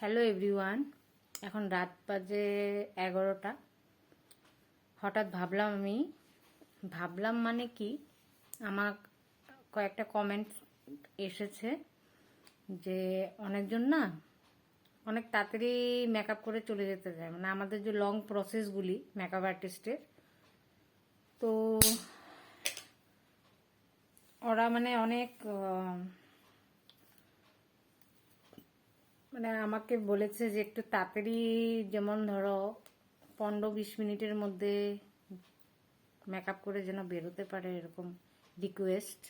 Hello everyone, এখন রাত বাজে 11টা। হঠাৎ ভাবলাম মানে কি, আমার কয়েকটা কমেন্ট এসেছে যে অনেকজন না অনেক তাড়াতাড়ি মেকআপ করে চলে যেতে চায়, মানে আমাদের যে লং প্রসেসগুলি মেকআপ আর্টিস্টের, তো ওরা মানে অনেক মানে আমাকে বলেছে যে একটু তাড়াতাড়ি, যেমন ধরো 15-20 মিনিটের মধ্যে মেকআপ করে যেন বেরোতে পারে, এরকম রিকোয়েস্ট।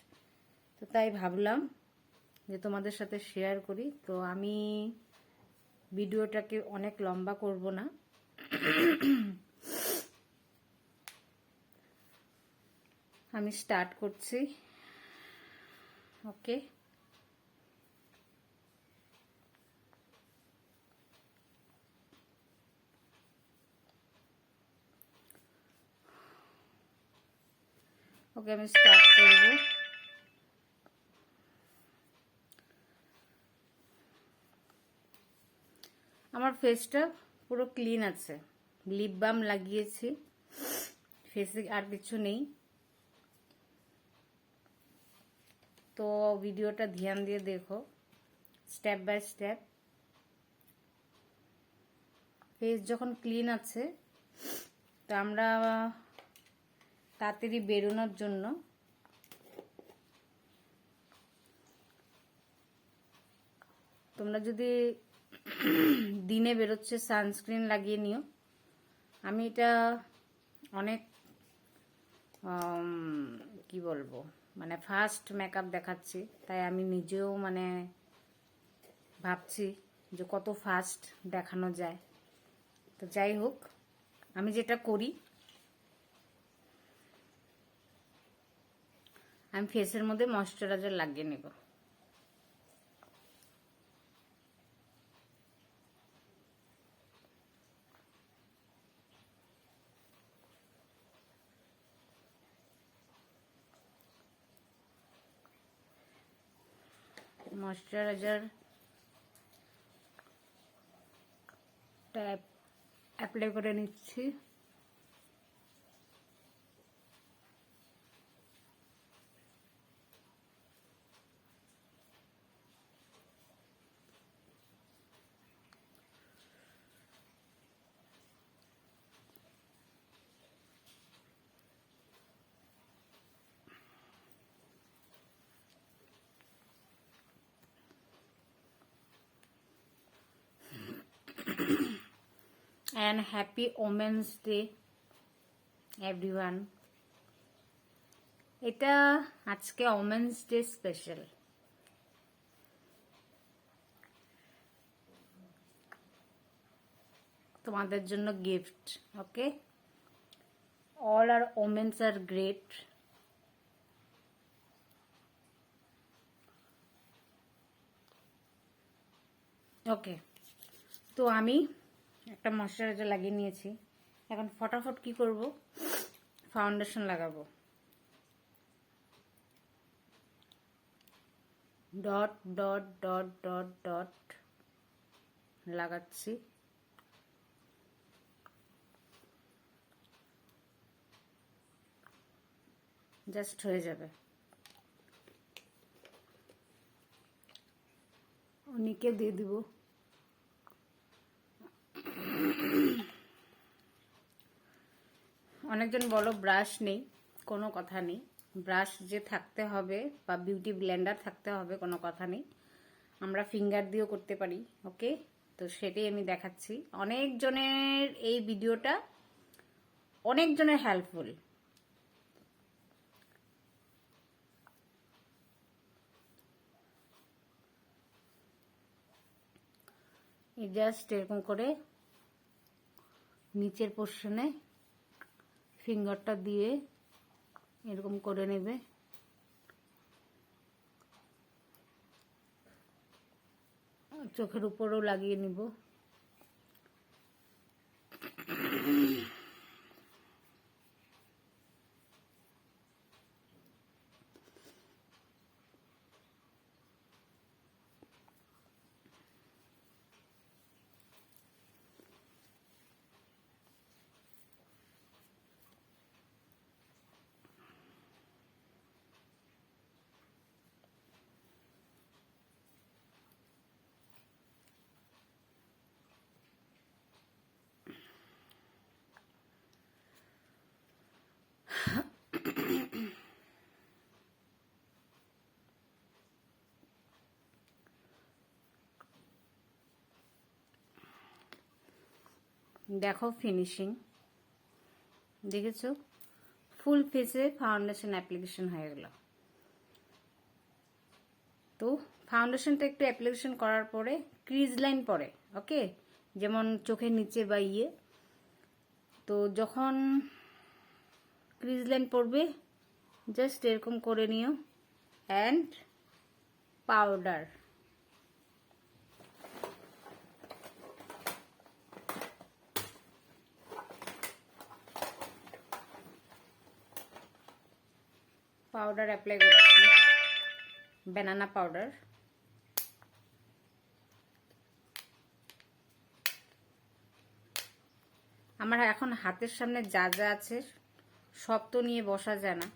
তো তাই ভাবলাম যে তোমাদের সাথে শেয়ার করি। তো আমি ভিডিওটাকে অনেক লম্বা করব না, আমি স্টার্ট করছি। ওকে, আমি স্টার্ট করব। আমার ফেসটা পুরো ক্লিন আছে, লিপ বাম লাগিয়েছি, ফেসে আর কিছু নেই। তো ভিডিওটা ধ্যান দিয়ে দেখো, স্টেপ বাই স্টেপ। ফেস যখন ক্লিন আছে, তো আমরা তাড়াতাড়ি বেরোনোর জন্য তোমরা যদি দিনে বেরোচ্ছে সানস্ক্রিন লাগিয়ে নিও। আমি এটা অনেক কি বলবো, মানে ফার্স্ট মেকআপ দেখাচ্ছি, তাই আমি নিজেও মানে ভাবছি যে কত ফাস্ট দেখানো যায়। তো যাই হোক, আমি যেটা করি, আমি ফেসের মধ্যে ময়শ্চারাইজার লাগিয়ে নেব। ময়শ্চারাইজার অ্যাপ্লাই করে নিচ্ছি। And happy Women's Day everyone. এটা আজকে ওমেন্স ডে স্পেশাল। তোমাদের জন্য gift. Okay, all R women's are great. ওকে, তো আমি একটা ময়শ্চারাইজার লাগিয়ে নিয়েছি। এখন ফটাফট কি করব, ফাউন্ডেশন লাগাবো। Dot dot dot dot dot লাগাচ্ছি। জাস্ট হয়ে যাবে। অনেকে দিয়ে দিব। অনেকজন বলো ব্রাশ নেই, কোনো কথা নেই। ব্রাশ যে থাকতে হবে বা বিউটি ব্লেন্ডার থাকতে হবে, কোনো কথা নেই। আমরা ফিঙ্গার দিয়েও করতে পারি। ওকে, তো সেটাই আমি দেখাচ্ছি। অনেকজনের এই ভিডিওটা অনেকজনের হেল্পফুল। জাস্ট এরকম করে নিচের পোর্শনে ফিঙ্গারটা দিয়ে এরকম করে নেবে। চোখের উপরেও লাগিয়ে নিব। দেখো ফিনিশিং, দেখেছো? ফুল ফেসে ফাউন্ডেশন অ্যাপ্লিকেশন হয়ে গেল। তো ফাউন্ডেশনটা একটু অ্যাপ্লিকেশন করার পরে ক্রিজ লাইন পড়ে, ওকে, যেমন চোখের নিচে বা ইয়ে। তো যখন ক্রিজ লাইন পড়বে জাস্ট এরকম করে নিও। অ্যান্ড পাউডার, পাউডার অ্যাপ্লাই করছি, ব্যানানা পাউডার। আমার এখন হাতের সামনে যা যা আছে সব তো নিয়ে বসা যায় না,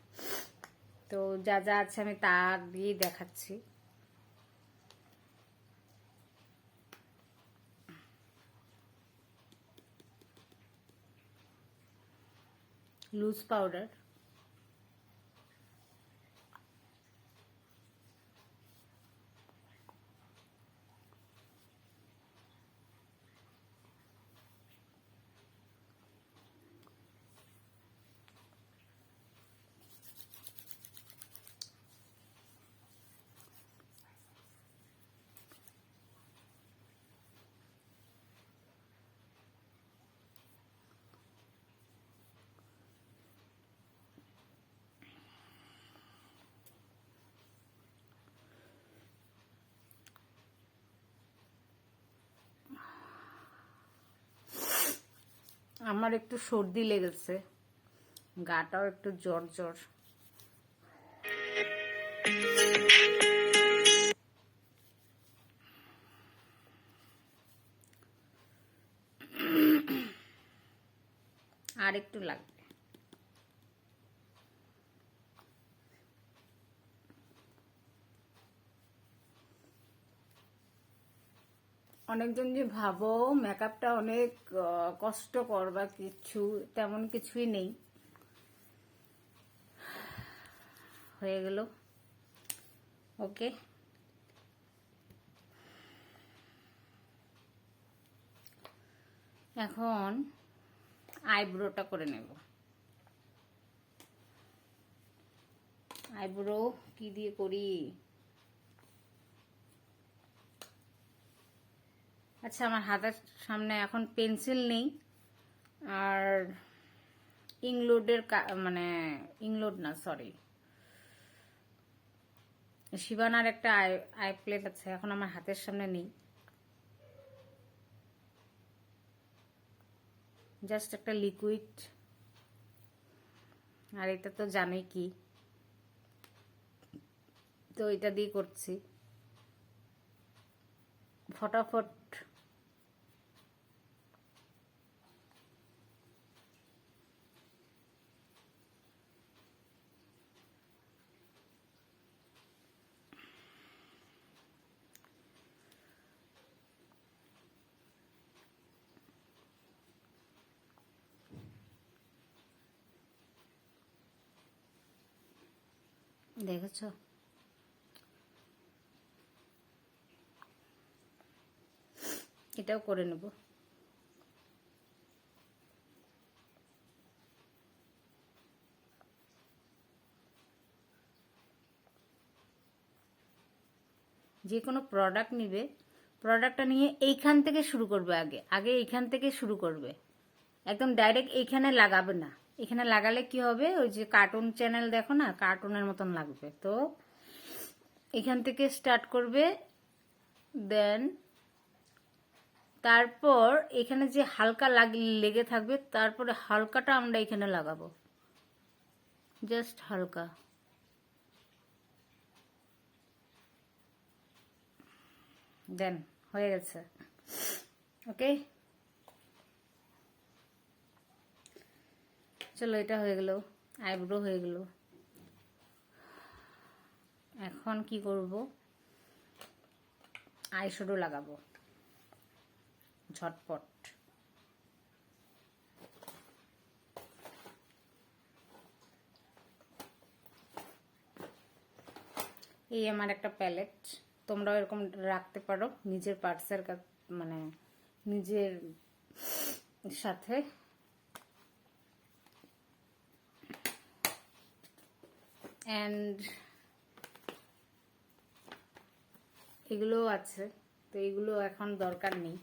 তো যা যা আছে আমি তা দিয়েই দেখাচ্ছি। লুজ পাউডার, আমার একটু সর্দি লেগেছে, গাটাও একটু জ্বর জ্বর। আর একটু লাগবে। অনেকজন যে ভাবো মেকআপটা অনেক কষ্টকর বা কিছু, তেমন কিছুই নেই। হয়ে গেল, ওকে। এখন আইব্রোটা করে নেব। আইব্রো কি দিয়ে করি? আচ্ছা, আমার হাতের সামনে এখন পেন্সিল নেই, আর ইংলোডের মানে ইংলোড না, সরি, শিবানার একটা আই প্লেট আছে, এখন আমার হাতের সামনে নেই। জাস্ট একটা লিকুইড, আর এটা তো জানোই কি, তো এটা দিয়ে করছি ফটাফট। দেখেছো? এটাও করে নেব। যে কোনো প্রোডাক্ট নিবে, প্রোডাক্টটা নিয়ে এইখান থেকে শুরু করবে, আগে আগে এইখান থেকে শুরু করবে, একদম ডাইরেক্ট এইখানে লাগাবে না। এখানে লাগালে কি হবে, ওই যে কার্টুন চ্যানেল দেখো না, কার্টুনের মতন লাগবে। তো এখান থেকে স্টার্ট করবে, দেন তারপর এখানে যে হালকা লেগে থাকবে, তারপরে হালকাটা আমরা এখানে লাগাবো, জাস্ট হালকা। দেন হয়ে গেছে, ওকে। চলো, এটা হয়ে গেল, আইব্রো হয়ে গেল। এখন কি করব, আইশ্যাডো লাগাবো ঝটপট। এই আমার একটা প্যালেট, তোমরাও এরকম রাখতে পারো নিজের পার্টসের, মানে নিজের সাথে অ্যান্ড এগুলো আছে, তো এগুলো এখন দরকার নেই,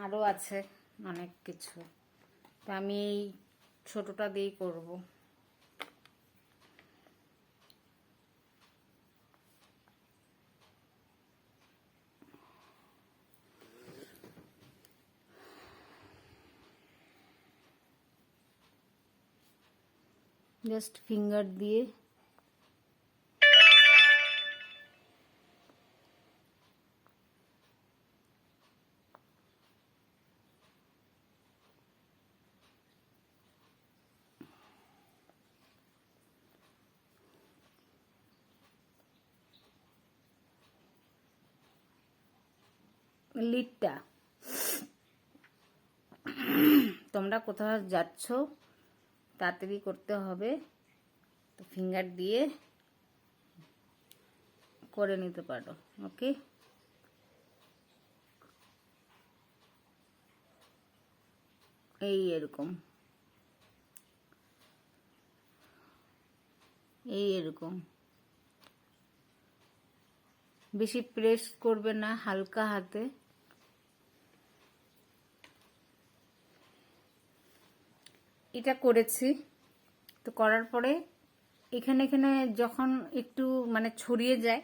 আরও আছে অনেক কিছু, তো আমি এই ছোটোটা দিয়েই করব। জাস্ট ফিঙ্গার দিয়ে লিডটা, তোমরা কোথাও যাচ্ছ তাড়াতাড়ি করতে হবে, তো ফিঙ্গার দিয়ে করে নিতে পারো। ওকে, এরকম এরকম বেশি প্রেস করবে না, হালকা হাতে। এটা করেছি, তো করার পরে এখানে এখানে যখন একটু মানে ছড়িয়ে যায়,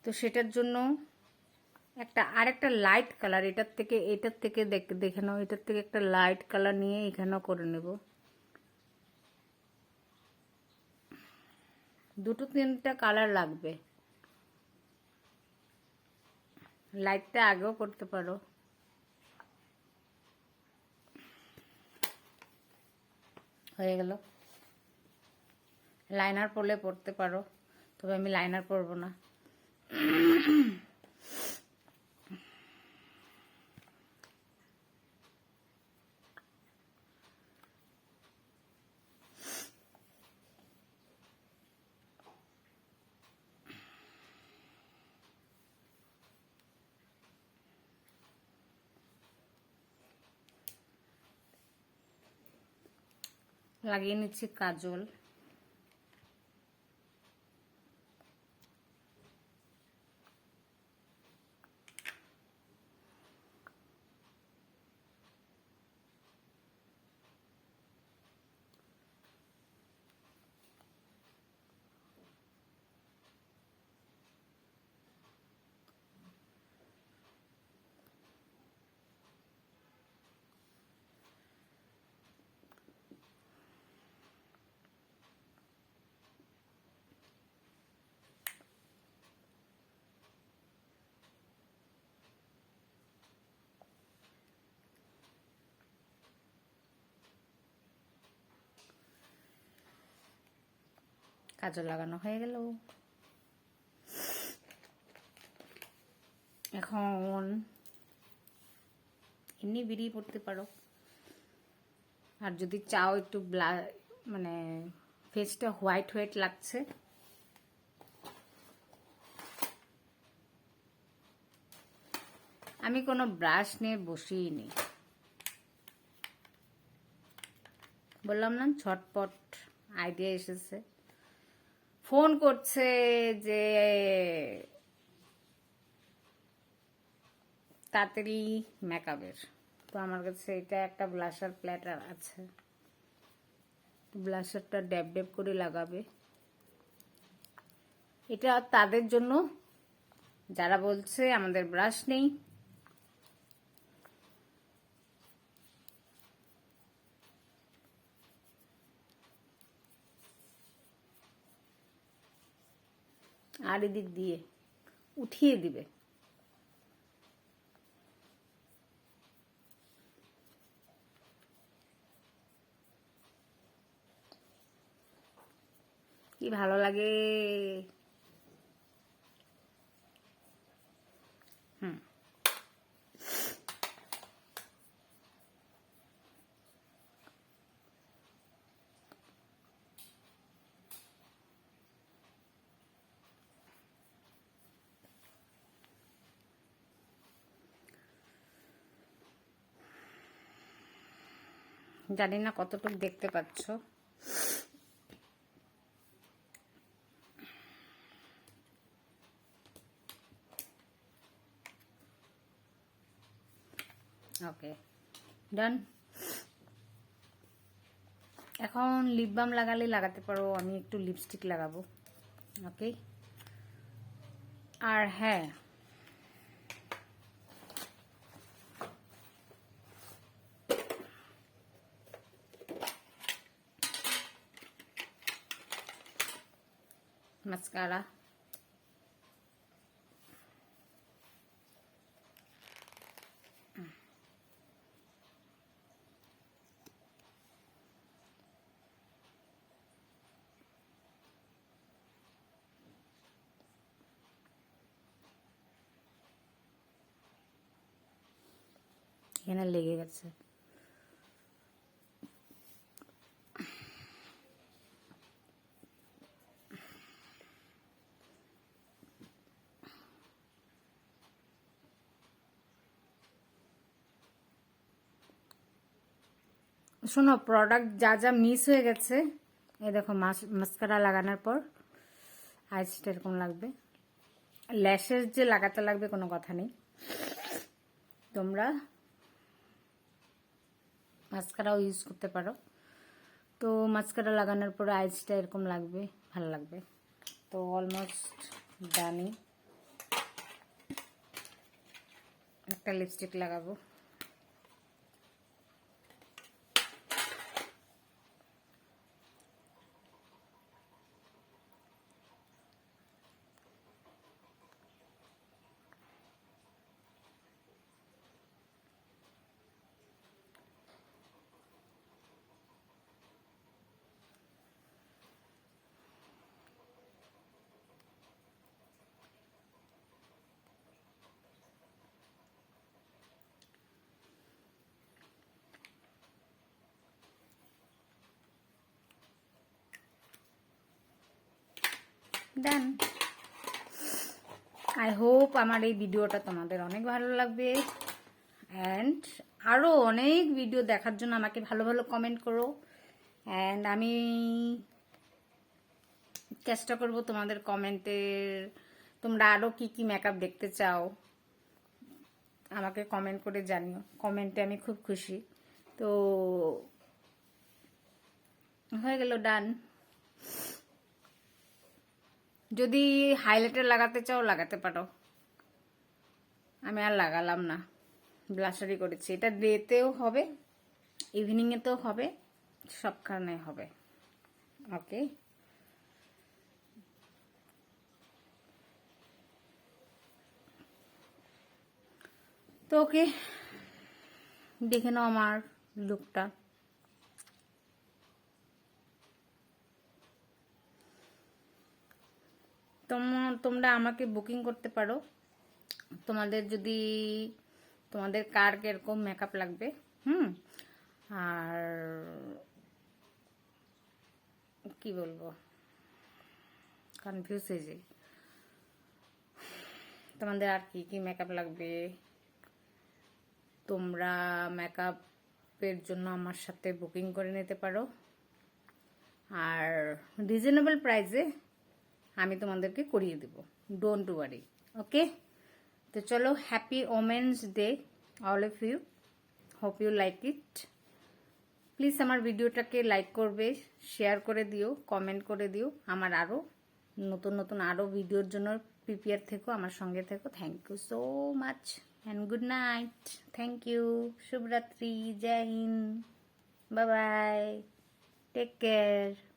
তো সেটার জন্য আরেকটা লাইট কালার এটার থেকে দেখে নাও, এটার থেকে একটা লাইট কালার নিয়ে এখানেও করে নেব। দুটো তিনটা কালার লাগবে, লাইটটা আগেও করতে পারো। হয়ে গেল, লাইনার পরলে পরতে পারো, তবে আমি লাইনার পরবো না। লাগিয়ে নিচ্ছি কাজল। কাজল লাগানো হয়ে গেল। এখন এমনি বেরিয়ে পড়তে পারো, আর যদি চাও একটু মানে ফেসটা হোয়াইট হোয়াইট লাগছে, আমি কোনো ব্রাশ নিয়ে বসিয়ে নি, বললাম না ঝটপট আইডিয়া এসেছে। ফোন করছে যে তাড়াতাড়ি মেকআপের, তো আমার কাছে এটা একটা ব্লাশার প্ল্যাটার আছে, ব্লাশারটা ড্যাব ড্যাব করে লাগাবে। এটা তাদের জন্য যারা বলছে আমাদের ব্রাশ নেই। আর এদিক দিয়ে উঠিয়ে দিবে। কি ভালো লাগে। হুম, জানি না কতটুকু দেখতে পাচ্ছ। ওকে, ডান। এখন লিপ বাম লাগালে লাগাতে পারো, আমি একটু লিপস্টিক লাগাবো। ওকে, আর হ্যাঁ, মাস্কারা। এখানে লেগে গেছে। শোনো, প্রোডাক্ট যা যা মিস হয়ে গেছে, এই দেখো মাস্কারা লাগানোর পর আইসটা এরকম লাগবে। ল্যাশেস যে লাগাতে লাগবে কোনো কথা নেই, তোমরা মাস্কারাও ইউজ করতে পারো। তো মাস্কারা লাগানোর পরে আইসটা এরকম লাগবে, ভালো লাগবে। তো অলমোস্ট ডানি। একটা লিপস্টিক লাগাবো। ডান। আই হোপ আমার এই ভিডিওটা তোমাদের অনেক ভালো লাগবে। অ্যান্ড আরও অনেক ভিডিও দেখার জন্য আমাকে ভালো ভালো কমেন্ট করো। অ্যান্ড আমি চেষ্টা করব তোমাদের কমেন্টের, তোমরা আরও কি কি মেকআপ দেখতে চাও আমাকে কমেন্ট করে জানিও। কমেন্টে আমি খুব খুশি। তো হয়ে গেল, ডান। যদি হাইলাইটার লাগাতে চাও লাগাতে পারো, আমি আর লাগালাম না, ব্লাশারই করেছি। এটা ডেতেও হবে, ইভিনিংয়েতেও হবে, সবখানে হবে। ওকে, তো ওকে, দেখে নাও আমার লুকটা। তোমরা আমাকে বুকিং করতে পারো, তোমাদের যদি, তোমাদের কার কিরকম মেকআপ লাগবে। আর কি বলবো, কনফিউজ হয়ে যাই। তোমাদের আর কি কি মেকআপ লাগবে, তোমরা মেকআপের জন্য আমার সাথে বুকিং করে নিতে পারো। আর রিজনেবল প্রাইসে আমি তোমাদেরকে করিয়ে দেব, ডোন্ট ওয়ারি। ওকে, তো চলো, happy women's day all of you. Hope you like it. Please আমার ভিডিওটাকে লাইক করবে, শেয়ার করে দিও, কমেন্ট করে দিও। আমার আরও নতুন নতুন আরও ভিডিওর জন্য প্রিপেয়ার থেকো, আমার সঙ্গে থেকো। Thank you so much and good night. Thank you. শুভরাত্রি। জয় হিন্দ। Bye bye. Take care.